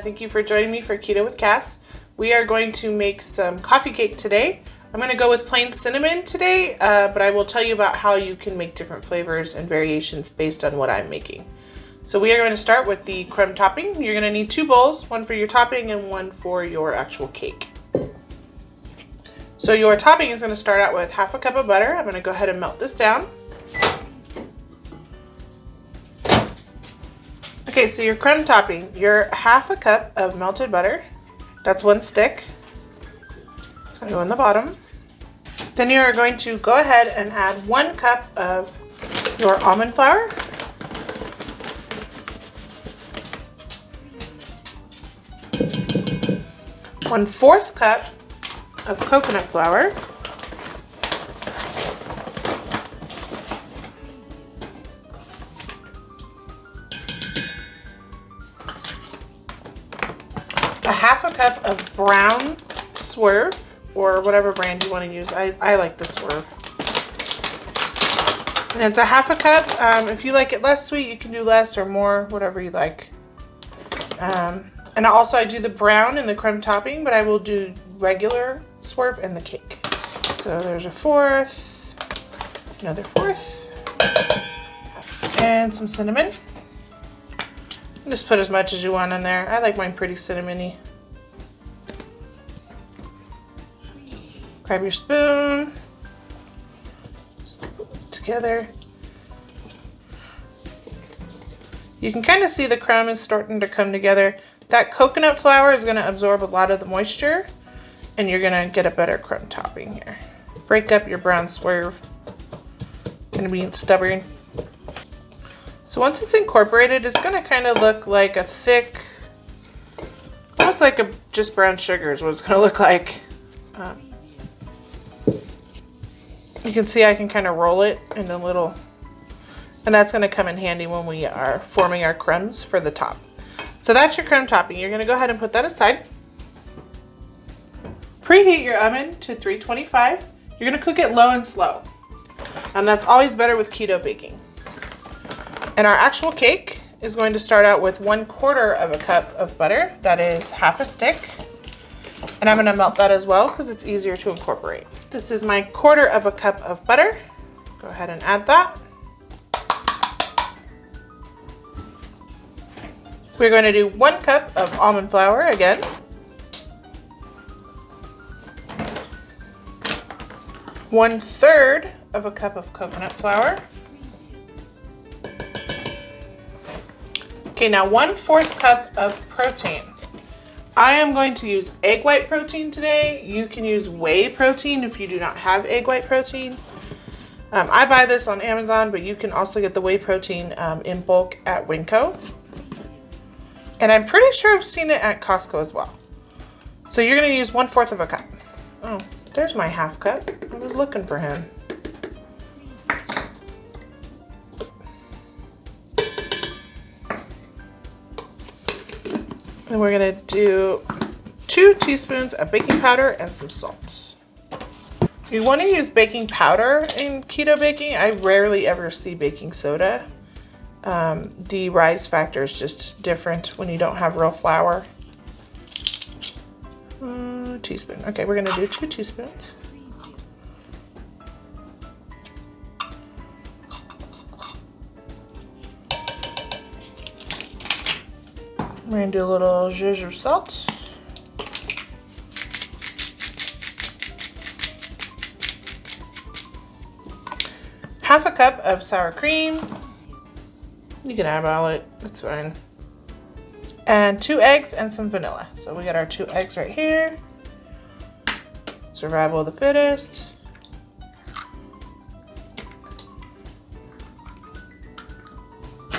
Thank you for joining me for Keto with Cass. We are going to make some coffee cake today. I'm going to go with plain cinnamon today, but I will tell you about how you can make different flavors and variations based on what I'm making. So we are going to start with the crumb topping. You're going to need 2 bowls, one for your topping and one for your actual cake. So your topping is going to start out with half a cup of butter. I'm going to go ahead and melt this down. Okay, so your crumb topping, your half a cup of melted butter. That's 1 stick. It's going to go in the bottom. Then you are going to go ahead and add 1 cup of your almond flour. One-4 cup of coconut flour. A half a cup of brown swerve, or whatever brand you want to use. I like the swerve. And it's a half a cup. If you like it less sweet, you can do less or more, whatever you like. And also I do the brown in the crumb topping, but I will do regular swerve in the cake. So there's a 1/4, another 1/4, and some cinnamon. Just put as much as you want in there. I like mine pretty cinnamony. Grab your spoon, just put it together. You can kind of see the crumb is starting to come together. That coconut flour is going to absorb a lot of the moisture, and you're going to get a better crumb topping here. Break up your brown swerve. Going to be stubborn. So once it's incorporated, it's going to kind of look like a thick, almost like a just brown sugar is what it's going to look like. You can see I can kind of roll it into little, and that's going to come in handy when we are forming our crumbs for the top. So that's your crumb topping. You're going to go ahead and put that aside. Preheat your oven to 325. You're going to cook it low and slow. And that's always better with keto baking. And our actual cake is going to start out with 1/4 of a cup of butter. That is half a stick. And I'm going to melt that as well because it's easier to incorporate. This is my 1/4 of a cup of butter. Go ahead and add that. We're going to do 1 cup of almond flour again. One-third of a cup of coconut flour. Okay, now 1/4 cup of protein. I am going to use egg white protein today. You can use whey protein if you do not have egg white protein. I buy this on Amazon, but you can also get the whey protein in bulk at Winco. And I'm pretty sure I've seen it at Costco as well. So you're going to use 1/4 of a cup. Oh, there's my half cup. I was looking for him. And we're going to do 2 teaspoons of baking powder and some salt. You want to use baking powder in keto baking. I rarely ever see baking soda. The rise factor is just different when you don't have real flour. Teaspoon. Okay, we're going to do 2 teaspoons. We're going to do a little jooge of salt. Half a cup of sour cream. You can eyeball it, it's fine. And 2 eggs and some vanilla. So we got our 2 eggs right here. Survival of the fittest.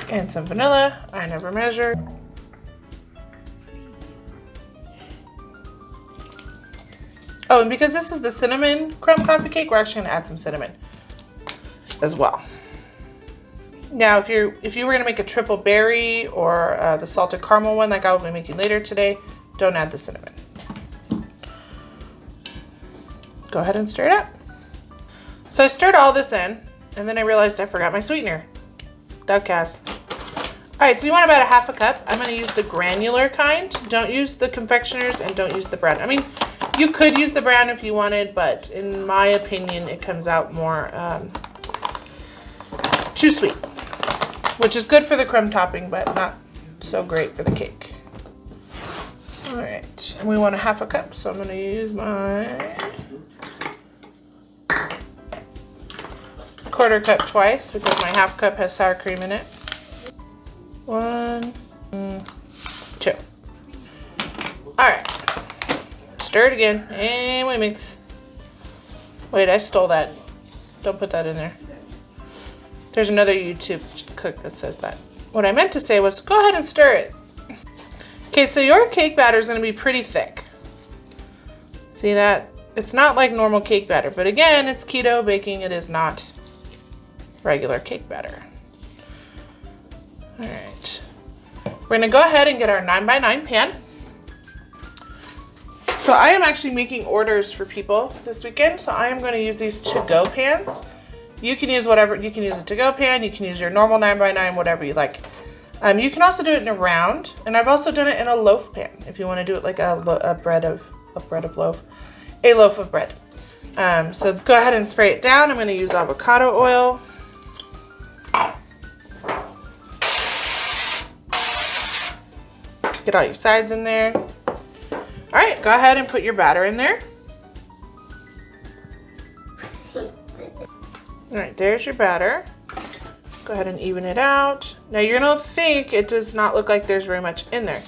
And some vanilla, I never measure. Oh, and because this is the cinnamon crumb coffee cake, we're actually gonna add some cinnamon as well. Now, if you were gonna make a triple berry or the salted caramel one like I will be making later today, don't add the cinnamon. Go ahead and stir it up. So I stirred all this in, and then I realized I forgot my sweetener. Cass. All right, so you want about a half a cup. I'm gonna use the granular kind. Don't use the confectioners and don't use the brown. I mean, you could use the brown if you wanted, but in my opinion, it comes out more too sweet, which is good for the crumb topping, but not so great for the cake. All right, and we want a half a cup, so I'm gonna use my quarter cup twice because my half cup has sour cream in it. 1, 2. All right, stir it again, and we mix. Wait, I stole that. Don't put that in there. There's another YouTube cook that says that. What I meant to say was go ahead and stir it. Okay, so your cake batter is gonna be pretty thick. See that? It's not like normal cake batter, but again, it's keto baking. It is not regular cake batter. All right, we're gonna go ahead and get our 9x9 pan. So I am actually making orders for people this weekend, so I am gonna use these to-go pans. You can use whatever, you can use a to-go pan, you can use your normal 9x9, whatever you like. You can also do it in a round, and I've also done it in a loaf pan if you wanna do it like a loaf of bread. So go ahead and spray it down. I'm gonna use avocado oil. Get all your sides in there. All right, go ahead and put your batter in there. All right, there's your batter. Go ahead and even it out. Now you're gonna think it does not look like there's very much in there,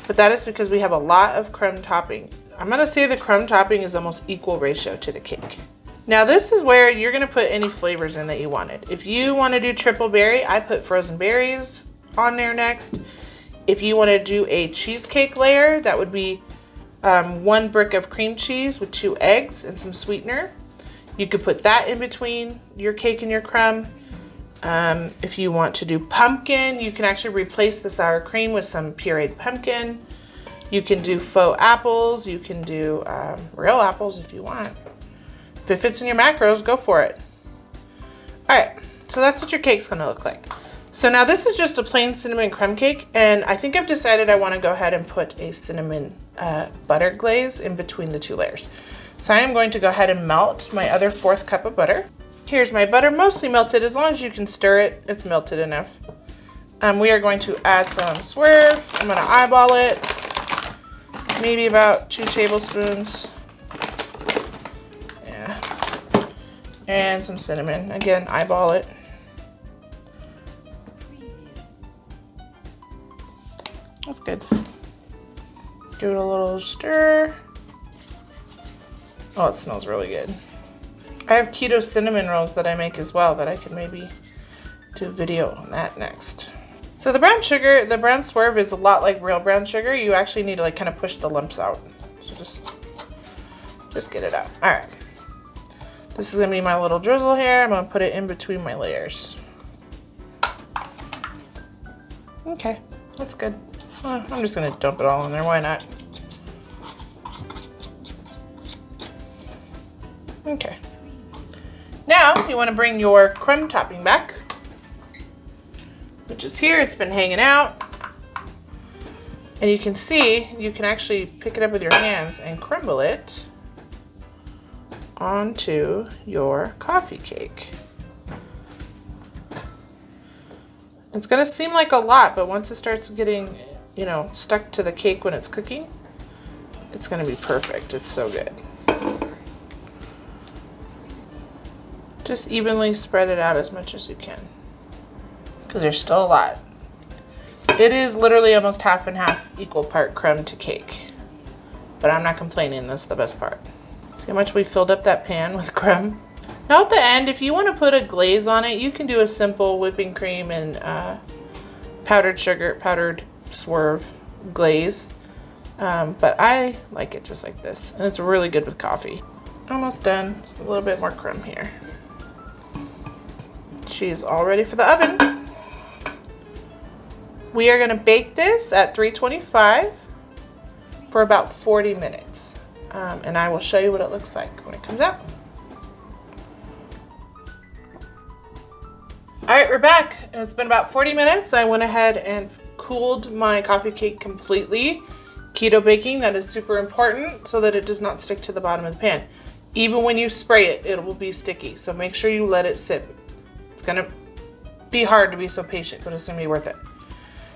but that is because we have a lot of crumb topping. I'm gonna say the crumb topping is almost equal ratio to the cake. Now this is where you're gonna put any flavors in that you wanted. If you wanna do triple berry, I put frozen berries on there next. If you wanna do a cheesecake layer, that would be 1 brick of cream cheese with 2 eggs and some sweetener. You could put that in between your cake and your crumb. If you want to do pumpkin, you can actually replace the sour cream with some pureed pumpkin. You can do faux apples. You can do real apples if you want. If it fits in your macros, go for it. All right, so that's what your cake's gonna look like. So now this is just a plain cinnamon crumb cake, and I think I've decided I wanna go ahead and put a cinnamon butter glaze in between the 2 layers. So I am going to go ahead and melt my other 4th cup of butter. Here's my butter, mostly melted. As long as you can stir it, it's melted enough. We are going to add some swerve. I'm gonna eyeball it. Maybe about 2 tablespoons. Yeah. And some cinnamon. Again, eyeball it. That's good. Give it a little stir. Oh, it smells really good. I have keto cinnamon rolls that I make as well that I can maybe do a video on that next. So the brown sugar, the brown swerve is a lot like real brown sugar. You actually need to like kind of push the lumps out. So just get it out. All right. This is gonna be my little drizzle here. I'm gonna put it in between my layers. Okay, that's good. I'm just gonna dump it all in there, why not? Okay. Now you wanna bring your crumb topping back, which is here. It's been hanging out. And you can see, you can actually pick it up with your hands and crumble it onto your coffee cake. It's gonna seem like a lot, but once it starts getting, you know, stuck to the cake when it's cooking, it's gonna be perfect. It's so good. Just evenly spread it out as much as you can, because there's still a lot. It is literally almost half and half, equal part crumb to cake, but I'm not complaining. That's the best part. See how much we filled up that pan with crumb? Now at the end, if you want to put a glaze on it, you can do a simple whipping cream and powdered sugar, powdered swerve glaze. But I like it just like this, and it's really good with coffee. Almost done. Just a little bit more crumb here. She's all ready for the oven. We are gonna bake this at 325 for about 40 minutes. And I will show you what it looks like when it comes out. All right, we're back. It's been about 40 minutes. I went ahead and cooled my coffee cake completely. Keto baking, that is super important so that it does not stick to the bottom of the pan. Even when you spray it, it will be sticky. So make sure you let it sit. It's gonna be hard to be so patient, but it's gonna be worth it.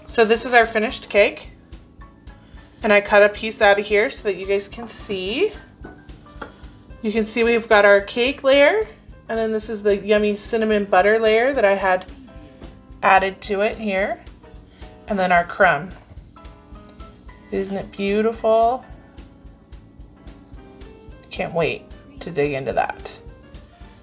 So this is our finished cake. And I cut a piece out of here so that you guys can see. You can see we've got our cake layer, and then this is the yummy cinnamon butter layer that I had added to it here. And then our crumb. Isn't it beautiful? Can't wait to dig into that.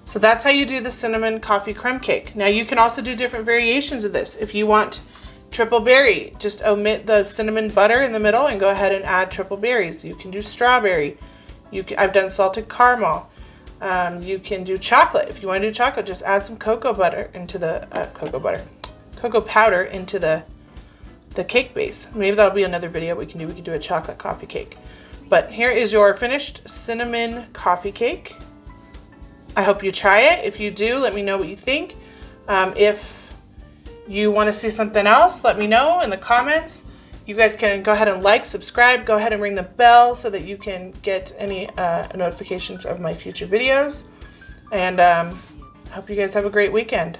So that's how you do the cinnamon coffee crumb cake. Now you can also do different variations of this. If you want triple berry, just omit the cinnamon butter in the middle and go ahead and add triple berries. You can do strawberry. I've done salted caramel. You can do chocolate. If you want to do chocolate, just add some cocoa powder into the cake base. Maybe that'll be another video we can do. We can do a chocolate coffee cake. But here is your finished cinnamon coffee cake. I hope you try it. If you do, let me know what you think. If you want to see something else, let me know in the comments. You guys can go ahead and like, subscribe, go ahead and ring the bell so that you can get any notifications of my future videos. And I hope you guys have a great weekend.